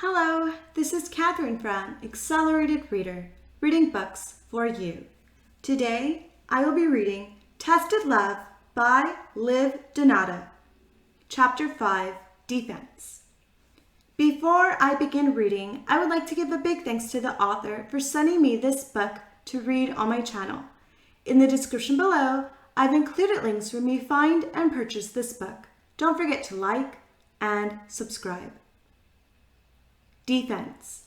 Hello, this is Catherine from Accelerated Reader, reading books for you. Today, I will be reading Tested Love by Liv Donata, Chapter 5, Defense. Before I begin reading, I would like to give a big thanks to the author for sending me this book to read on my channel. In the description below, I've included links where you may find and purchase this book. Don't forget to like and subscribe. Defense.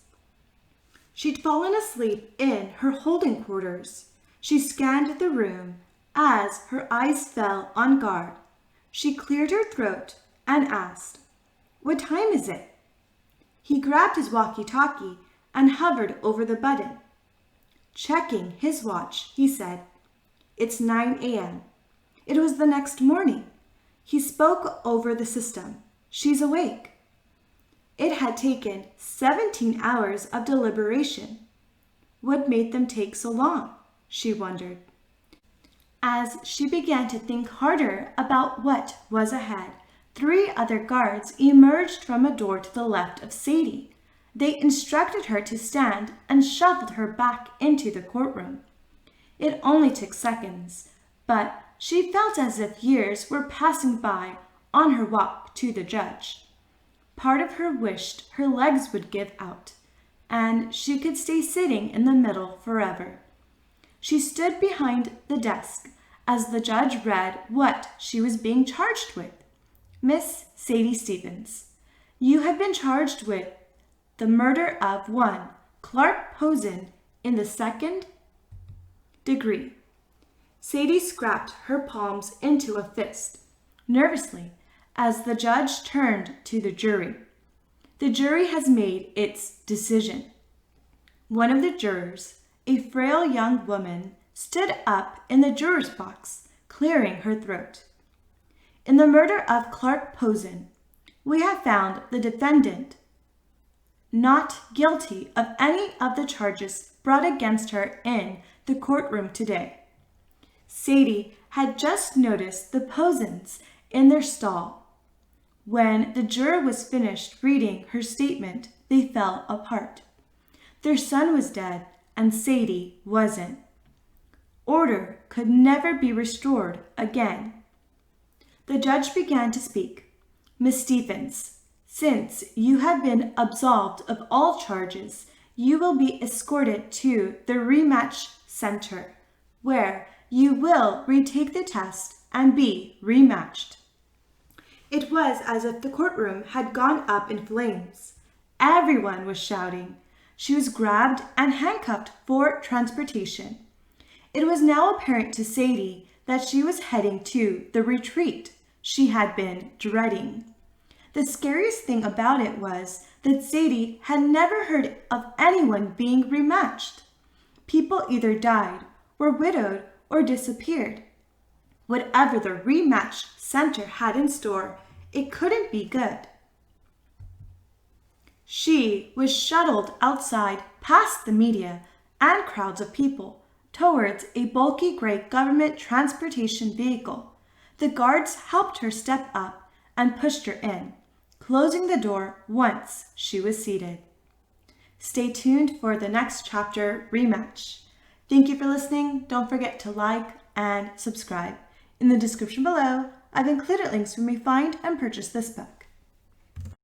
She'd fallen asleep in her holding quarters. She scanned the room as her eyes fell on guard. She cleared her throat and asked, "What time is it?" He grabbed his walkie-talkie and hovered over the button. Checking his watch, he said, "It's 9 a.m. It was the next morning. He spoke over the system. She's awake. It had taken 17 hours of deliberation. What made them take so long? She wondered. As she began to think harder about what was ahead, 3 other guards emerged from a door to the left of Sadie. They instructed her to stand and shuffled her back into the courtroom. It only took seconds, but she felt as if years were passing by on her walk to the judge. Part of her wished her legs would give out, and she could stay sitting in the middle forever. She stood behind the desk as the judge read what she was being charged with. "Miss Sadie Stevens, you have been charged with the murder of one Clark Posen in the 2nd degree." Sadie scrapped her palms into a fist, nervously, as the judge turned to the jury. The jury has made its decision. One of the jurors, a frail young woman, stood up in the juror's box, clearing her throat. "In the murder of Clark Posen, we have found the defendant not guilty of any of the charges brought against her in the courtroom today." Sadie had just noticed the Posens in their stall. When the juror was finished reading her statement, they fell apart. Their son was dead, and Sadie wasn't. Order could never be restored again. The judge began to speak. "Miss Stephens, since you have been absolved of all charges, you will be escorted to the rematch center, where you will retake the test and be rematched." It was as if the courtroom had gone up in flames. Everyone was shouting. She was grabbed and handcuffed for transportation. It was now apparent to Sadie that she was heading to the retreat she had been dreading. The scariest thing about it was that Sadie had never heard of anyone being rematched. People either died, were widowed, or disappeared. Whatever the rematch center had in store, it couldn't be good. She was shuttled outside past the media and crowds of people towards a bulky gray government transportation vehicle. The guards helped her step up and pushed her in, closing the door once she was seated. Stay tuned for the next chapter, Rematch. Thank you for listening. Don't forget to like and subscribe. In the description below, I've included links where you may find and purchase this book.